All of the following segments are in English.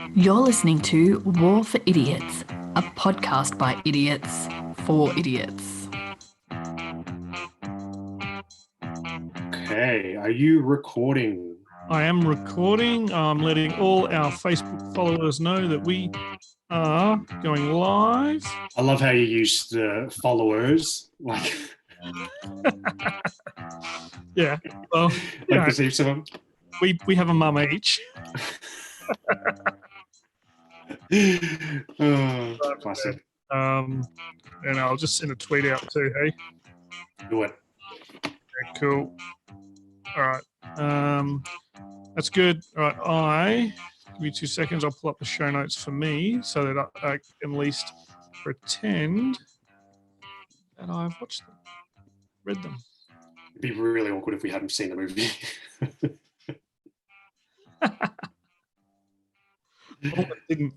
You're listening to War for Idiots, a podcast by idiots for idiots. Okay, are you recording? I am recording. I'm letting all our Facebook followers know that we are going live. I love how you use the followers, like Yeah, well, like perceive someone. we have a mum each. Oh, classic. And I'll just send a tweet out too. Hey, Do it. okay, cool. All right, that's good. All right, give me 2 seconds. I'll pull up the show notes for me so that I can at least pretend that I've watched them, read them. It'd be really awkward if we hadn't seen the movie.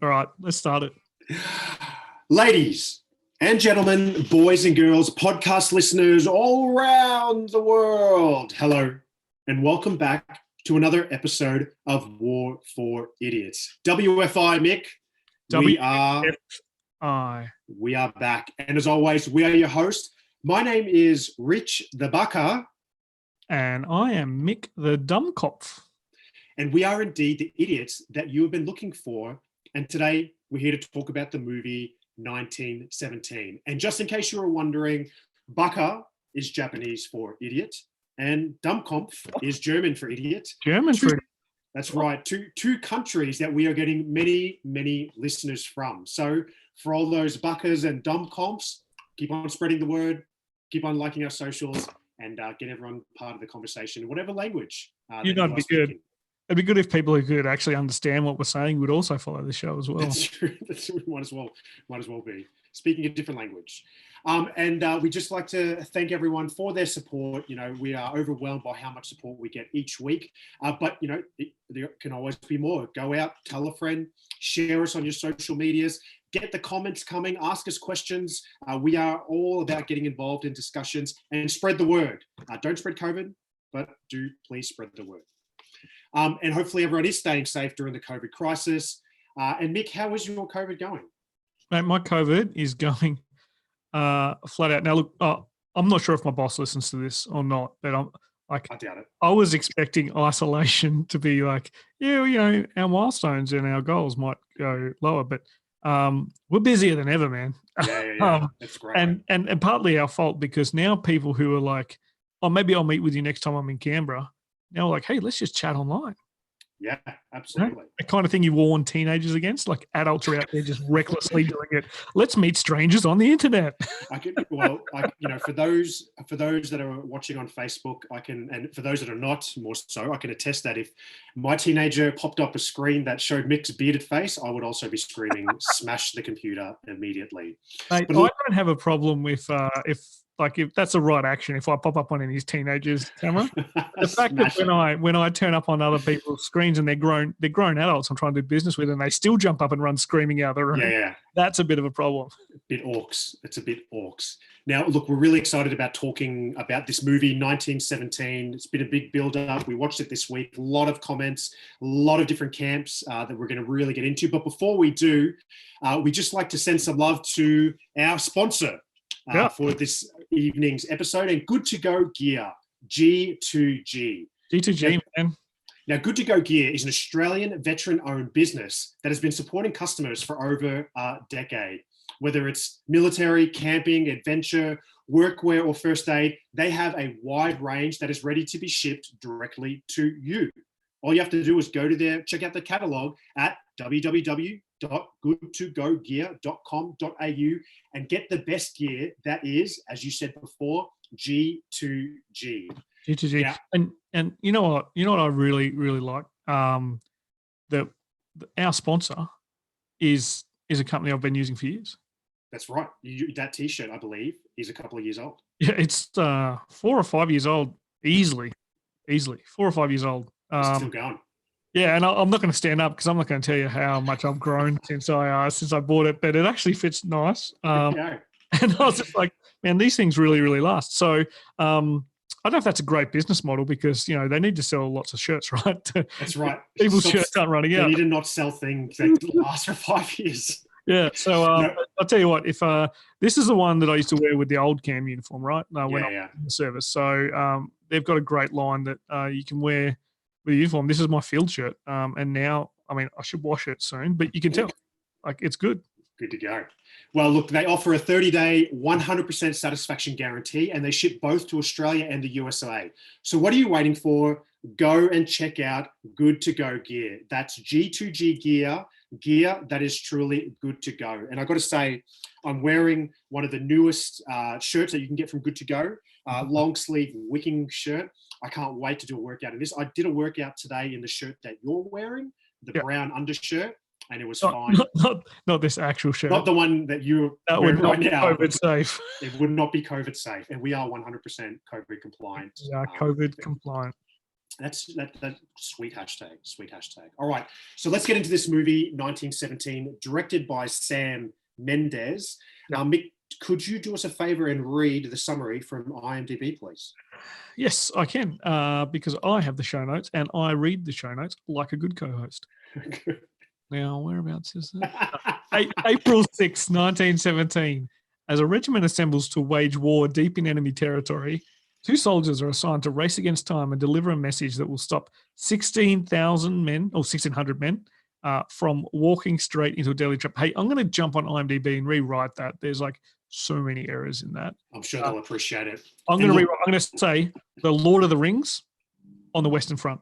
All right, let's start it. Ladies and gentlemen, boys and girls, podcast listeners all around the world, hello and welcome back to another episode of War for Idiots. WFI, Mick. We are back. And as always, we are your hosts. My name is Rich the Bucker. And I am Mick the Dummkopf. And we are indeed the idiots that you have been looking for. And today we're here to talk about the movie 1917. And just in case you were wondering, Bucker is Japanese for idiot and Dummkopf is German for idiot. That's right. Two countries that we are getting many, many listeners from. So for all those Buckers and Dummkopfs, keep on spreading the word, keep on liking our socials, and get everyone part of the conversation in whatever language. You'd be good. It'd be good if people who could actually understand what we're saying would also follow the show as well. That's true. Might as well be speaking a different language. And we just like to thank everyone for their support. You know, we are overwhelmed by how much support we get each week. But, you know, there can always be more. Go out, tell a friend, share us on your social medias, get the comments coming, ask us questions. We are all about getting involved in discussions and spread the word. Don't spread COVID, but do please spread the word. And hopefully everyone is staying safe during the COVID crisis. And Mick, how is your COVID going? Mate, my COVID is going flat out. Now, look, I'm not sure if my boss listens to this or not, but I doubt it. I was expecting isolation to be like, yeah, you know, our milestones and our goals might go lower, but we're busier than ever, man. Yeah. That's great. And partly our fault because now people who are like, oh, maybe I'll meet with you next time I'm in Canberra. Now we're like, hey, let's just chat online. Yeah, absolutely. You know, the kind of thing you warn teenagers against, like adults are out there just recklessly doing it. Let's meet strangers on the internet. For those that are watching on Facebook, and for those that are not, more so, I can attest that if my teenager popped up a screen that showed Mick's bearded face, I would also be screaming, "Smash the computer immediately!" Mate, I don't have a problem with if that's the right action, if I pop up on any teenagers' camera. The fact that when I turn up on other people's screens and they're grown adults I'm trying to do business with and they still jump up and run screaming out of the room, that's a bit of a problem. It's a bit orcs. Now, look, we're really excited about talking about this movie, 1917. It's been a big build-up. We watched it this week. A lot of comments, a lot of different camps that we're going to really get into. But before we do, we just like to send some love to our sponsor for this evening's episode, and Good To Go Gear, G2G. G2G, man. Now, Good To Go Gear is an Australian veteran-owned business that has been supporting customers for over a decade. Whether it's military, camping, adventure, workwear, or first aid, they have a wide range that is ready to be shipped directly to you. All you have to do is check out the catalog at www.goodtogogear.com.au and get the best gear that is, as you said before, G2G. G2G. Yeah. And you know what I really, really like? That our sponsor is a company I've been using for years. That's right. That T-shirt, I believe, is a couple of years old. Yeah, it's 4 or 5 years old, easily 4 or 5 years old. It's still going. Yeah, and I'm not going to stand up because I'm not going to tell you how much I've grown since I bought it, but it actually fits nice. And I was just like, man, these things really, really last. So I don't know if that's a great business model because, you know, they need to sell lots of shirts, right? That's right. People's shirts aren't running They out. need to not sell things that last for 5 years. Yeah. So I'll tell you what, if this is the one that I used to wear with the old cam uniform, right? When I was in the service. So they've got a great line that you can wear with a uniform. This is my field shirt. And now, I mean, I should wash it soon, but you can tell, like, it's good. Good to go. Well, look, they offer a 30-day, 100% satisfaction guarantee, and they ship both to Australia and the USA. So what are you waiting for? Go and check out Good to Go gear. That's G2G gear that is truly good to go. And I've got to say, I'm wearing one of the newest shirts that you can get from Good to Go, long sleeve wicking shirt. I can't wait to do a workout in this. I did a workout today in the shirt that you're wearing, the brown undershirt. And it was fine. Not this actual shirt. Not the one that you're wearing right now. COVID safe. It would not be COVID safe. And we are 100% COVID compliant. Yeah, COVID compliant. That's sweet hashtag. All right. So let's get into this movie, 1917, directed by Sam Mendes. Mick, could you do us a favor and read the summary from IMDb, please? Yes, I can, because I have the show notes and I read the show notes like a good co-host. Now, whereabouts is it? April 6, 1917. As a regiment assembles to wage war deep in enemy territory, 2 soldiers are assigned to race against time and deliver a message that will stop 16,000 men, or 1,600 men, from walking straight into a deadly trap. Hey, I'm going to jump on IMDb and rewrite that. There's like so many errors in that. I'm sure they'll appreciate it. I'm going to say The Lord of the Rings on the Western Front.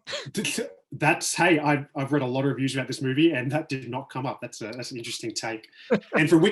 Hey, I've read a lot of reviews about this movie, and that did not come up. That's an interesting take. And from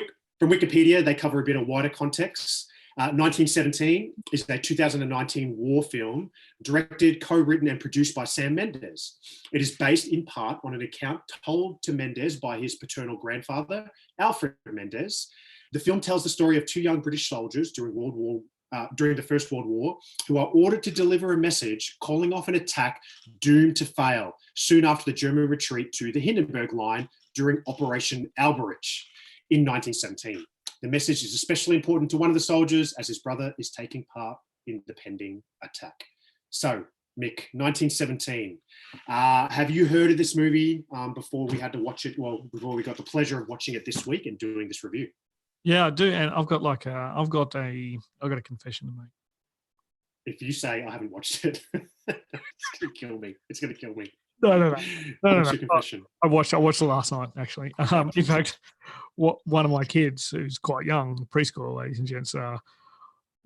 Wikipedia, they cover a bit of wider context. 1917 is a 2019 war film directed, co-written, and produced by Sam Mendes. It is based in part on an account told to Mendes by his paternal grandfather, Alfred Mendes. The film tells the story of 2 young British soldiers during the First World War, who are ordered to deliver a message calling off an attack doomed to fail soon after the German retreat to the Hindenburg Line during Operation Alberich in 1917. The message is especially important to one of the soldiers as his brother is taking part in the pending attack. So, Mick, 1917. Have you heard of this movie before we had to watch it? Well, before we got the pleasure of watching it this week and doing this review? Yeah, I do, and I've got a confession to make. If you say I haven't watched it, it's gonna kill me. It's gonna kill me. No. Confession? I watched it last night, actually. In fact, one of my kids, who's quite young, preschool, ladies and gents,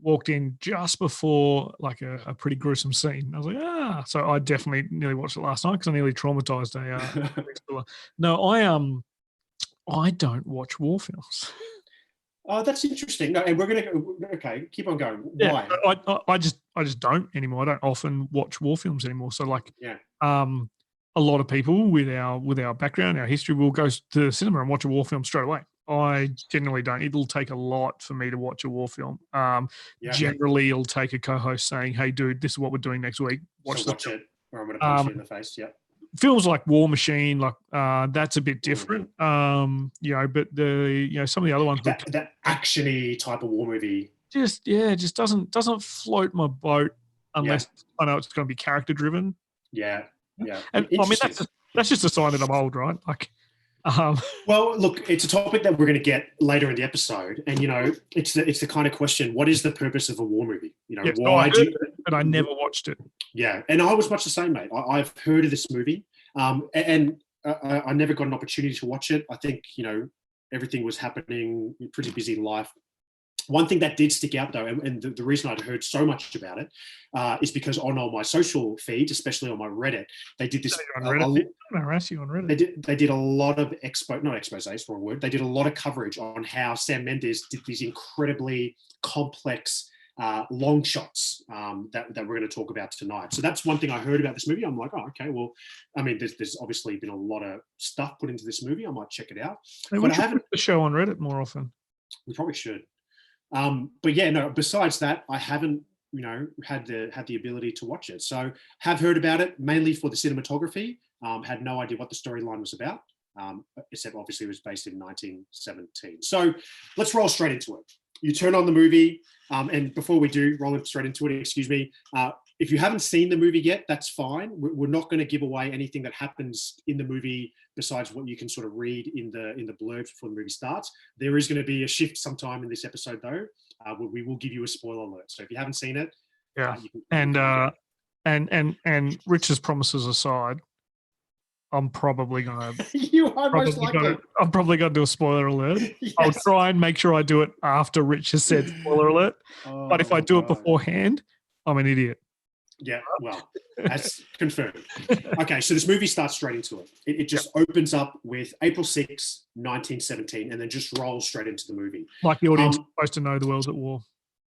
walked in just before like a pretty gruesome scene. I was like, so I definitely nearly watched it last night because I nearly traumatized a preschooler. No, I don't watch war films. Oh, that's interesting. No, and we're gonna keep on going. Why? I just don't anymore. I don't often watch war films anymore. So a lot of people with our background, our history, will go to the cinema and watch a war film straight away. I generally don't. It'll take a lot for me to watch a war film. Generally, it'll take a co-host saying, "Hey, dude, this is what we're doing next week. Watch it, or I'm going to punch you in the face." Yeah. Films like War Machine, that's a bit different. But some of the other ones, that actiony type of war movie, just doesn't float my boat unless I know it's going to be character driven. Yeah. And I mean that's just a sign that I'm old, right? Well, look, it's a topic that we're going to get later in the episode, and it's the kind of question: what is the purpose of a war movie? Why do you? But I never watched it. Yeah, and I was much the same, mate. I've heard of this movie, and I never got an opportunity to watch it. I think everything was happening, pretty busy life. One thing that did stick out though, and the reason I'd heard so much about it is because on all my social feeds, especially on my Reddit, they did this. On Reddit? I'm harass you on Reddit. They did a lot of not expose, it's the wrong word. They did a lot of coverage on how Sam Mendes did these incredibly complex long shots that we're going to talk about tonight. So that's one thing I heard about this movie. I'm like, oh, okay. Well, I mean, there's obviously been a lot of stuff put into this movie. I might check it out. Hey, but I haven't put the show on Reddit more often. We probably should. But yeah, no. Besides that, I haven't, had the ability to watch it. So have heard about it mainly for the cinematography. Had no idea what the storyline was about, except obviously it was based in 1917. So let's roll straight into it. you turn on the movie, and before we do, rolling straight into it, excuse me, if you haven't seen the movie yet, that's fine. We're not going to give away anything that happens in the movie besides what you can sort of read in the blurbs before the movie starts. There is going to be a shift sometime in this episode, though. Where we will give you a spoiler alert. So if you haven't seen it, and Rich's promises aside, I'm probably gonna. You are most likely. I'm probably gonna do a spoiler alert. Yes. I'll try and make sure I do it after Rich has said spoiler alert. But if I do it beforehand, I'm an idiot. Yeah, well, that's confirmed. Okay, so this movie starts straight into it. It just opens up with April 6, 1917, and then just rolls straight into the movie. Like the audience is supposed to know the world's at war.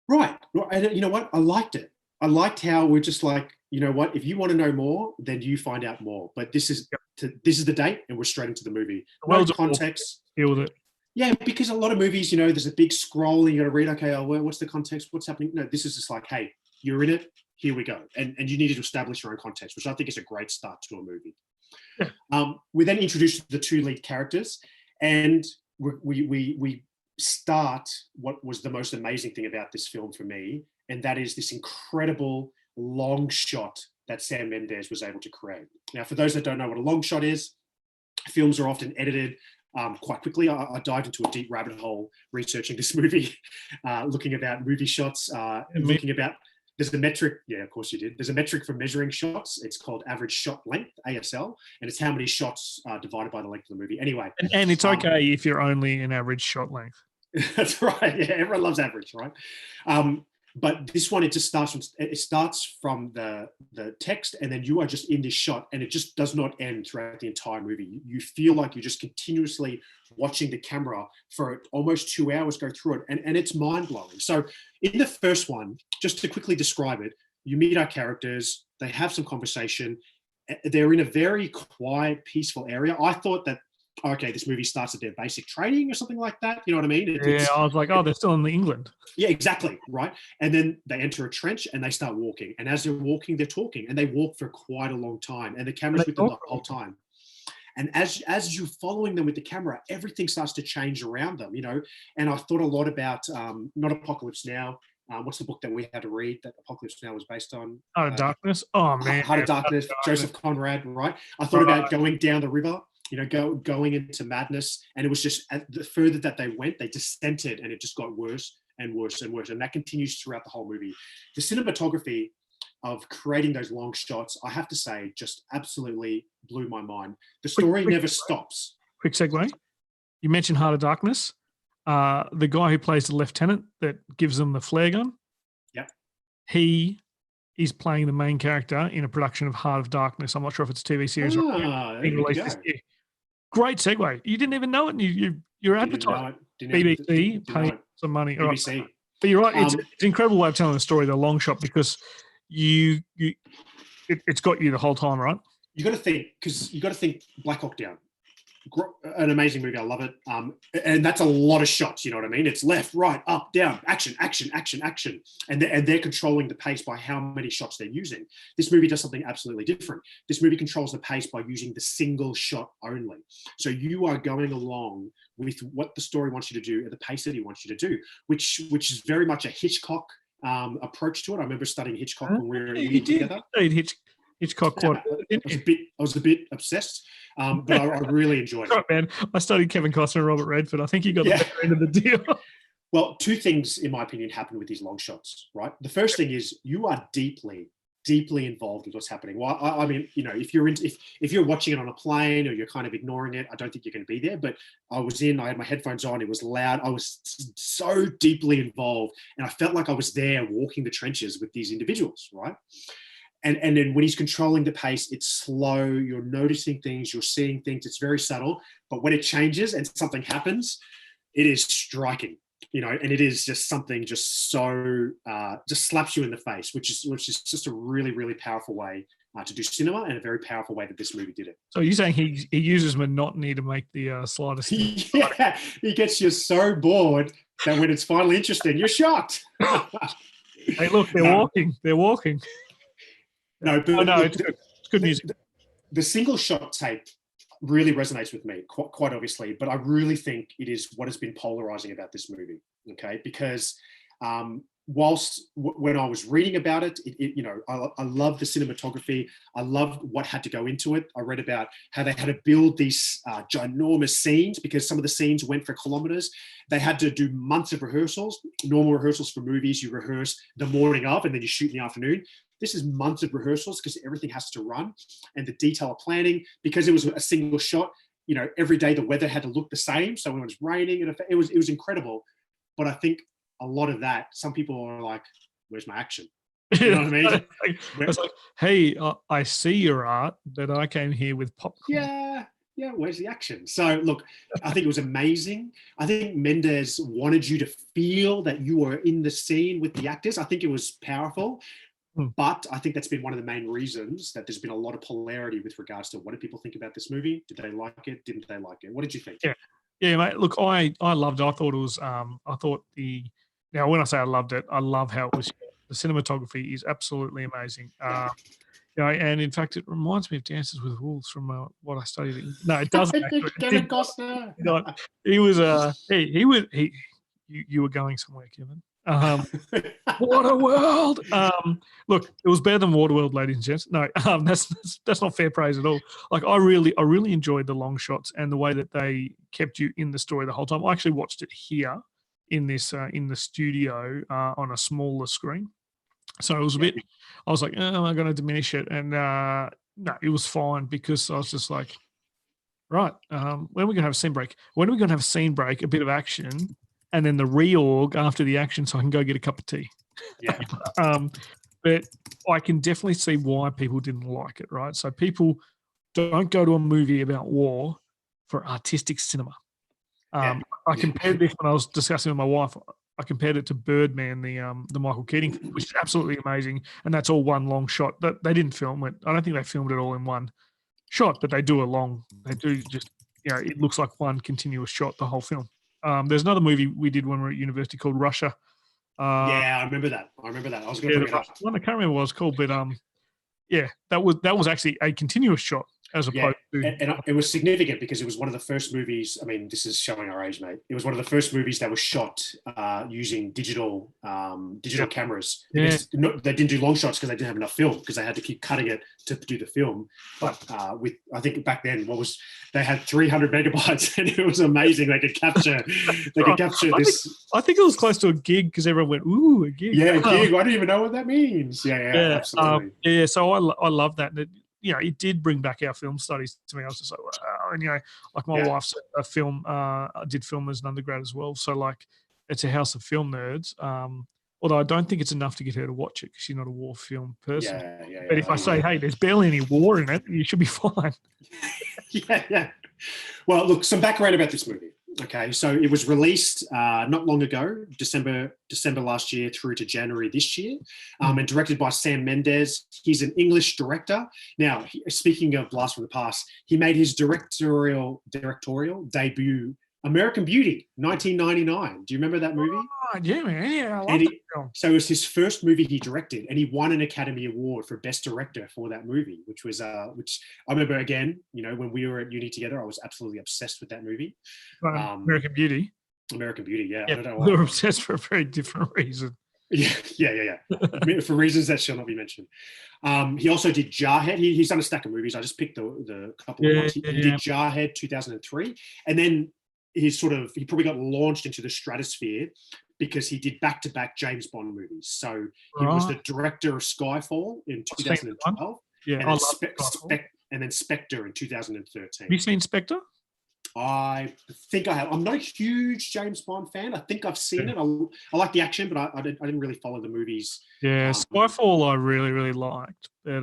Right. And you know what? I liked it. I liked how we're just like, you know what? If you want to know more, then you find out more. But this is the date, and we're straight into the movie. No context. Deal with it. Yeah, because a lot of movies, you know, there's a big scroll and you got to read, okay, what's the context? What's happening? No, this is just like, hey, you're in it. Here we go. And you needed to establish your own context, which I think is a great start to a movie. Yeah. We then introduce the two lead characters, and we start what was the most amazing thing about this film for me, and that is this incredible long shot that Sam Mendes was able to create. Now, for those that don't know what a long shot is, films are often edited quite quickly. I dived into a deep rabbit hole researching this movie, looking about movie shots, looking about... There's a metric, yeah, of course you did. There's a metric for measuring shots. It's called average shot length, ASL, and it's how many shots divided by the length of the movie. Anyway. And it's okay if you're only in average shot length. That's right. Yeah, everyone loves average, right? But this one, it starts from the text, and then you are just in this shot, and it just does not end throughout the entire movie. You feel like you're just continuously watching the camera for almost 2 hours go through it, and it's mind-blowing. So in the first one, just to quickly describe it, you meet our characters, they have some conversation, they're in a very quiet, peaceful area. I thought that, okay, this movie starts at their basic training or something like that. You know what I mean? I was like, oh, they're still in England. Yeah, exactly. Right. And then they enter a trench and they start walking. And as they're walking, they're talking, and they walk for quite a long time. And the camera's with them the whole time. And as you're following them with the camera, everything starts to change around them, you know. And I thought a lot about not Apocalypse Now. What's the book that we had to read that Apocalypse Now was based on? Heart of Darkness. Oh, man. Heart of Darkness, Joseph Conrad, right? I thought about going down the river, you know, going into madness. And it was just, the further that they went, they descended, and it just got worse and worse and worse. And that continues throughout the whole movie. The cinematography of creating those long shots, I have to say, just absolutely blew my mind. The story never stops. Quick segue. You mentioned Heart of Darkness. The guy who plays the lieutenant that gives them the flare gun. Yep. He is playing the main character in a production of Heart of Darkness. I'm not sure if it's a TV series or being released this year. Great segue. You didn't even know it, and you're advertising. BBC paying some money. BBC. Right. But you're right. It's an incredible way of telling the story, the long shot, because it's got you the whole time, right? You got to think Black Hawk Down. An amazing movie. I love it. And that's a lot of shots. You know what I mean? It's left, right, up, down, action, action, action, action. And they're controlling the pace by how many shots they're using. This movie does something absolutely different. This movie controls the pace by using the single shot only. So you are going along with what the story wants you to do at the pace that he wants you to do, which is very much a Hitchcock approach to it. I remember studying Hitchcock when we were together. Hitchcock quite. I was a bit obsessed, but I really enjoyed it. Right, man. I studied Kevin Costner and Robert Redford. I think you got the better end of the deal. Well, two things, in my opinion, happen with these long shots, right? The first thing is you are deeply involved with what's happening. Well, I mean, you know, if you're watching it on a plane or you're kind of ignoring it, I don't think you're going to be there. But I had my headphones on. It was loud. I was so deeply involved, and I felt like I was there walking the trenches with these individuals, right? And then when he's controlling the pace, it's slow. You're noticing things. You're seeing things. It's very subtle. But when it changes and something happens, it is striking, you know, and it is just something just so just slaps you in the face, which is just a really, really powerful way to do cinema, and a very powerful way that this movie did it. So you're saying he uses monotony to make the slightest... Yeah, he gets you so bored that when it's finally interesting, you're shocked. Hey, look, they're walking. No, but it's good. It's good music. The single shot tape really resonates with me, quite obviously, but I really think it is what has been polarizing about this movie. okay? Because when I was reading about it, I loved the cinematography. I loved what had to go into it. I read about how they had to build these ginormous scenes because some of the scenes went for kilometers. They had to do months of rehearsals. Normal rehearsals for movies, you rehearse the morning of and then you shoot in the afternoon. This is months of rehearsals because everything has to run, and the detail of planning, because it was a single shot. Every day the weather had to look the same. So when it was raining, it was incredible. But I think a lot of that, some people are like, where's my action? You know what I mean? It's like, hey, I see your art, but I came here with popcorn. Yeah, where's the action? So look, I think it was amazing. I think Mendes wanted you to feel that you were in the scene with the actors. I think it was powerful. But I think that's been one of the main reasons that there's been a lot of polarity with regards to what did people think about this movie? Did they like it? Didn't they like it? What did you think? Yeah, mate. Look, I loved it. I thought it was. Now, when I say I loved it, I love how it was. The cinematography is absolutely amazing. And in fact, it reminds me of Dances with Wolves from what I studied. No, it doesn't. Kevin Costner. He was. He was. You were going somewhere, Kevin. Waterworld. Look, it was better than Waterworld, ladies and gents. No, that's not fair praise at all. Like I really enjoyed the long shots and the way that they kept you in the story the whole time. I actually watched it here in the studio on a smaller screen, so it was a bit. I was like, am I going to diminish it? And no, it was fine because I was just like, right, when are we going to have a scene break? When are we going to have a scene break? A bit of action. And then the reorg after the action, so I can go get a cup of tea. Yeah. But I can definitely see why people didn't like it, right? So people don't go to a movie about war for artistic cinema. I compared this when I was discussing with my wife. I compared it to Birdman, the Michael Keating, which is absolutely amazing, and that's all one long shot. That they didn't film it. I don't think they filmed it all in one shot, but they do They do just it looks like one continuous shot the whole film. There's another movie we did when we were at university called Russia. I remember that. I was going to bring it up. I can't remember what it's called, but that was actually a continuous shot as opposed to. And it was significant because it was one of the first movies. I mean, this is showing our age, mate. It was one of the first movies that was shot using digital cameras. Yeah. They didn't do long shots because they didn't have enough film because they had to keep cutting it to do the film. But I think back then, they had 300 megabytes, and it was amazing. They could capture this. I think it was close to a gig because everyone went, "Ooh, a gig!" Yeah, a gig. I don't even know what that means. Yeah, absolutely. So I love that. And it did bring back our film studies to me. I was just like, wow. And like my wife's a film. I did film as an undergrad as well. So like, it's a house of film nerds. Although I don't think it's enough to get her to watch it because she's not a war film person. But if I say, hey, there's barely any war in it, you should be fine. Yeah. Well, look, some background about this movie. Okay, so it was released not long ago, December last year through to January this year, and directed by Sam Mendes. He's an English director. Now, speaking of Blast from the Past, he made his directorial debut, American Beauty, 1999. Do you remember that movie? Oh, yeah, man. Yeah, I love that film. So it was his first movie he directed, and he won an Academy Award for Best Director for that movie, which I remember again, when we were at uni together, I was absolutely obsessed with that movie. American Beauty. American Beauty, yeah. I don't know why. We were obsessed for a very different reason. Yeah. For reasons that shall not be mentioned. He also did Jarhead. He's done a stack of movies. I just picked the couple of ones. He did Jarhead 2003, and then he probably got launched into the stratosphere because he did back-to-back James Bond movies. So he was the director of Skyfall in 2012, and then Spectre in 2013. Have you seen Spectre? I think I have. I'm not a huge James Bond fan. I think I've seen it. I like the action, but I didn't really follow the movies. Yeah, Skyfall I really, really liked. But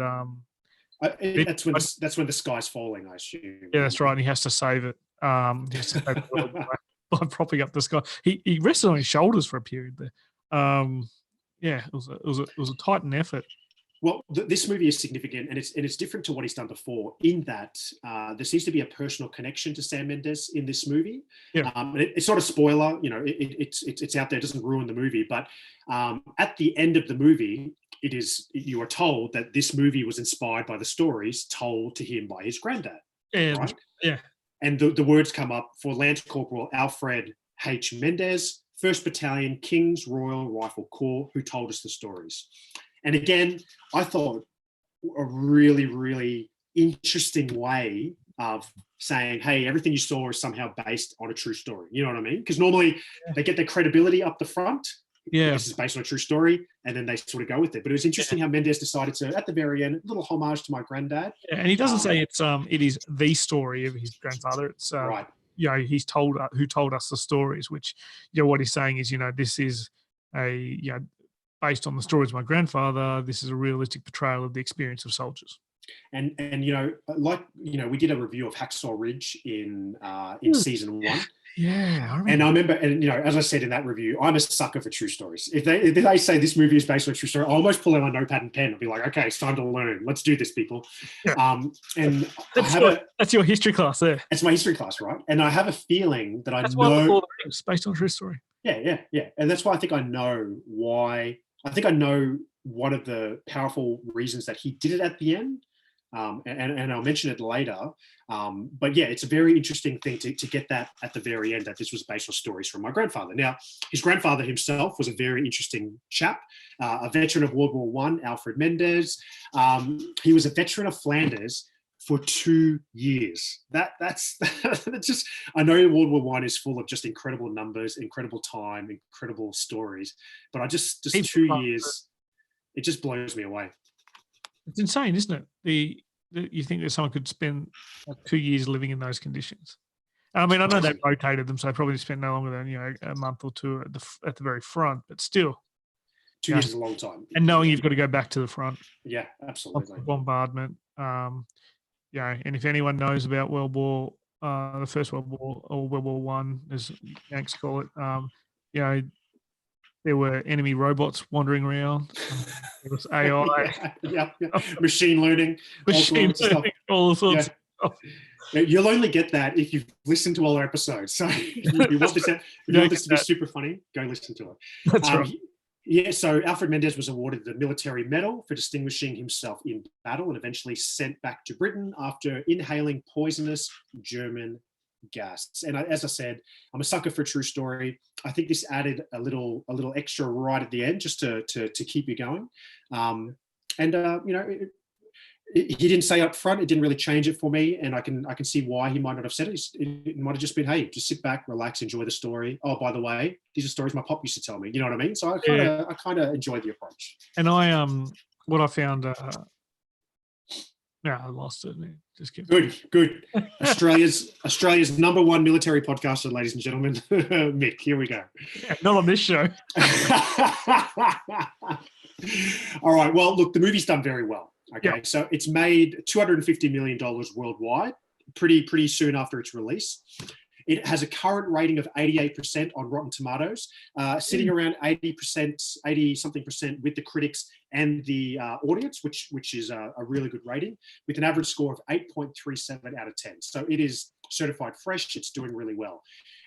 that's when the sky's falling, I assume. Yeah, that's right. And he has to save it. He has to save it by propping up the sky. He rested on his shoulders for a period there. It was a titan effort. Well, this movie is significant, and it's different to what he's done before. In that, there seems to be a personal connection to Sam Mendes in this movie. Yeah. And it's not a spoiler, it's out there. It doesn't ruin the movie, but at the end of the movie, you are told that this movie was inspired by the stories told to him by his granddad. Yeah. Right? Yeah. And the words come up for Lance Corporal Alfred H. Mendes, 1st Battalion, King's Royal Rifle Corps, who told us the stories. And again, I thought a really, really interesting way of saying, hey, everything you saw is somehow based on a true story. You know what I mean? Because normally they get their credibility up the front. Yeah. This is based on a true story, and then they sort of go with it. But it was interesting how Mendes decided to, at the very end, a little homage to my granddad. Yeah, and he doesn't say it is the story of his grandfather. It's right. He's told who told us the stories, which what he's saying is, this is based on the stories of my grandfather. This is a realistic portrayal of the experience of soldiers. And we did a review of Hacksaw Ridge in season 1. Yeah, I remember, as I said in that review, I'm a sucker for true stories. If they say this movie is based on a true story, I'll almost pull out my notepad and pen and be like, okay, it's time to learn. Let's do this, people. Yeah. And that's your history class there. It's my history class, right? And I have a feeling that that's know it's based on a true story. Yeah. And that's why I think I know why. I think I know one of the powerful reasons that he did it at the end. And I'll mention it later. But yeah, it's a very interesting thing to get that at the very end, that this was based on stories from my grandfather. Now, his grandfather himself was a very interesting chap, a veteran of World War I, Alfred Mendes. He was a veteran of Flanders for 2 years. That's just, I know World War I is full of just incredible numbers, incredible time, incredible stories, but I just 2 years, it just blows me away. It's insane, isn't it? You think that someone could spend 2 years living in those conditions? I mean, I know they rotated them, so they probably spent no longer than a month or two at the very front, but still, 2 years is a long time. And knowing you've got to go back to the front, yeah, absolutely, bombardment. And if anyone knows about the First World War or World War One, as Yanks call it, there were enemy robots wandering around. There was AI. yeah. Machine learning. All sorts of stuff. You'll only get that if you've listened to all our episodes. So if you want this to be super funny, go listen to it. That's right. Yeah, so Alfred Mendes was awarded the Military Medal for distinguishing himself in battle and eventually sent back to Britain after inhaling poisonous German gas. And as I said, I'm a sucker for a true story. I think this added a little extra right at the end just to keep you going. He didn't say up front, it didn't really change it for me, and I can see why he might not have said it. It might have just been, hey, just sit back, relax, enjoy the story. Oh, by the way, these are stories my pop used to tell me. You know what I mean? So I kind of enjoyed the approach. And what I found. I lost it. Just kidding. Good. Australia's #1 military podcaster, ladies and gentlemen. Mick, here we go. Yeah, not on this show. All right. Well, look, the movie's done very well. Okay, yeah. So it's made $250 million worldwide, pretty soon after its release. It has a current rating of 88% on Rotten Tomatoes, sitting around 80-something% with the critics and the audience, which is a really good rating, with an average score of 8.37 out of 10. So it is certified fresh. It's doing really well.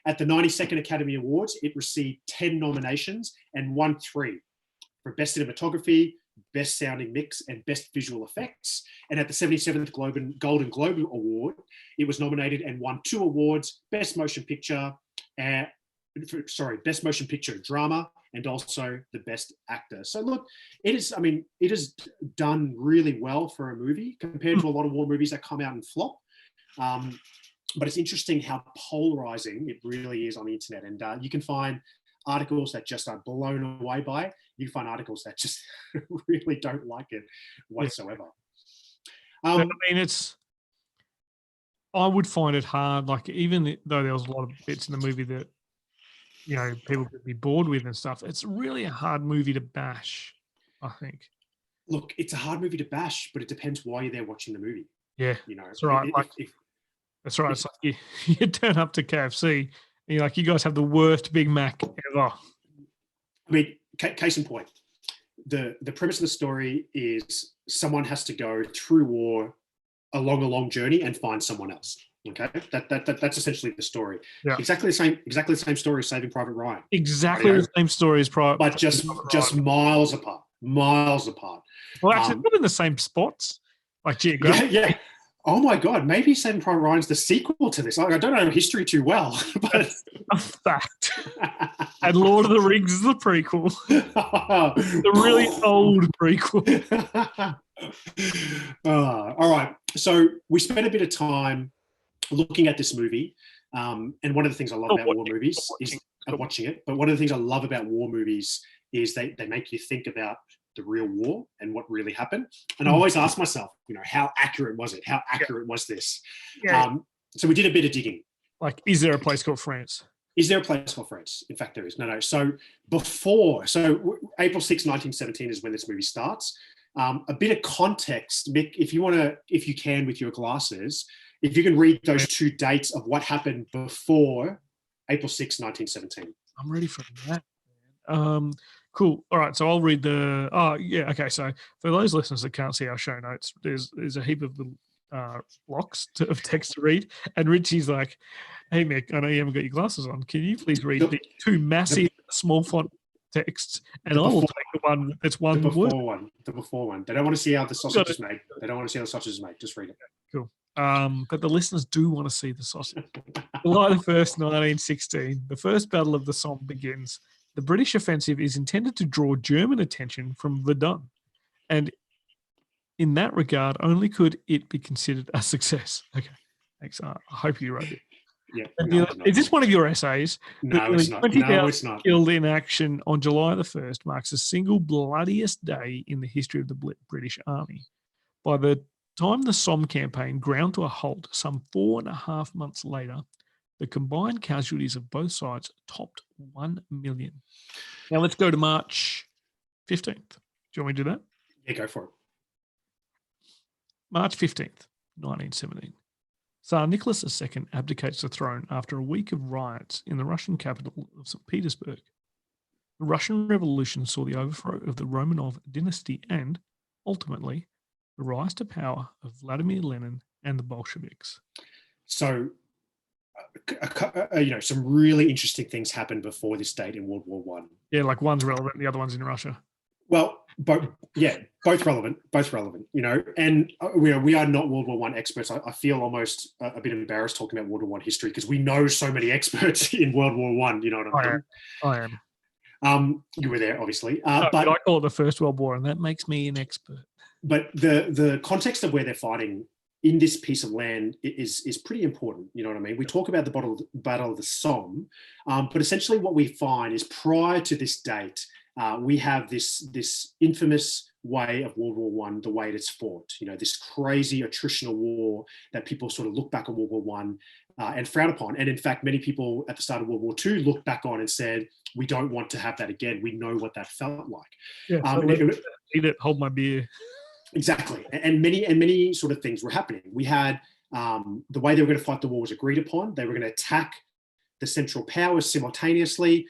At the 92nd Academy Awards, it received 10 nominations and won 3 for Best Cinematography, Best Sounding Mix, and Best Visual Effects. And at the 77th Golden Globe Award, it was nominated and won 2 awards: Best Motion Picture Drama, and also the Best Actor. So look, it is done really well for a movie compared to a lot of war movies that come out and flop. But it's interesting how polarizing it really is on the internet. And you can find articles that just are blown away by it. You can find articles that just really don't like it whatsoever. I mean, I would find it hard, like, even though there was a lot of bits in the movie that, people could be bored with and stuff, it's really a hard movie to bash, I think. Look, it's a hard movie to bash, but it depends why you're there watching the movie. Yeah, that's right. That's right. It's like you turn up to KFC and you're like, you guys have the worst Big Mac ever. I mean, case in point, the premise of the story is someone has to go through war along a long journey and find someone else. Okay, that's essentially the story. Yeah. Exactly the same story as Saving Private Ryan. Exactly the same story as Private, but just miles apart. Well, actually, not in the same spots, like geographically. Yeah. Oh my God, maybe Saving Private Ryan's the sequel to this. Like, I don't know history too well, but That's a fact. And Lord of the Rings is the prequel. The really old prequel. All right. So we spent a bit of time looking at this movie. And one of the things I love about war movies is watching it. But one of the things I love about war movies is they make you think about the real war and what really happened. And I always ask myself, how accurate was it? How accurate was this? Yeah. So we did a bit of digging. Like, is there a place called France? Is there a place called France? In fact, there is. No. So April 6, 1917 is when this movie starts. A bit of context, Mick, if you can with your glasses, if you can read those two dates of what happened before April 6, 1917. I'm ready for that. Cool. All right. So I'll read the. Oh, yeah. Okay. So for those listeners that can't see our show notes, there's a heap of little blocks of text to read. And Richie's like, "Hey, Mick, I know you haven't got your glasses on. Can you please read the two massive small font texts?" And I will take the one that's one the word. The before one. They don't want to see how the sausage is made. They don't want to see how the sausage is made. Just read it. Cool. But the listeners do want to see the sausage. July the 1st, 1916, the first Battle of the Somme begins. The British offensive is intended to draw German attention from Verdun, and in that regard, only could it be considered a success. Okay, thanks. I hope you wrote it. Yeah. Is this one of your essays? No, it's not. No, it's not. Killed in action on July the 1st marks the single bloodiest day in the history of the British Army. By the time the Somme campaign ground to a halt some 4.5 months later, the combined casualties of both sides topped 1 million. Now let's go to March 15th. Do you want me to do that? Yeah, go for it. March 15th, 1917. Tsar Nicholas II abdicates the throne after a week of riots in the Russian capital of St. Petersburg. The Russian Revolution saw the overthrow of the Romanov dynasty and, ultimately, the rise to power of Vladimir Lenin and the Bolsheviks. So, some really interesting things happened before this date in World War One. Yeah, like one's relevant, and the other one's in Russia. Well, both relevant. And we are not World War One experts. I feel almost a bit embarrassed talking about World War One history because we know so many experts in World War One. You know what I mean? I am. You were there, obviously. But I call it the First World War, and that makes me an expert. But the context of where they're fighting in this piece of land is pretty important. You know what I mean? We talk about the Battle of the Somme, but essentially what we find is prior to this date, we have this infamous way of World War One, the way it's fought. This crazy attritional war that people sort of look back on World War One and frown upon. And in fact, many people at the start of World War Two looked back on and said, "We don't want to have that again. We know what that felt like." Yeah, eat it, hold my beer. Exactly, and many sort of things were happening. We had the way they were going to fight the war was agreed upon. They were going to attack the Central Powers simultaneously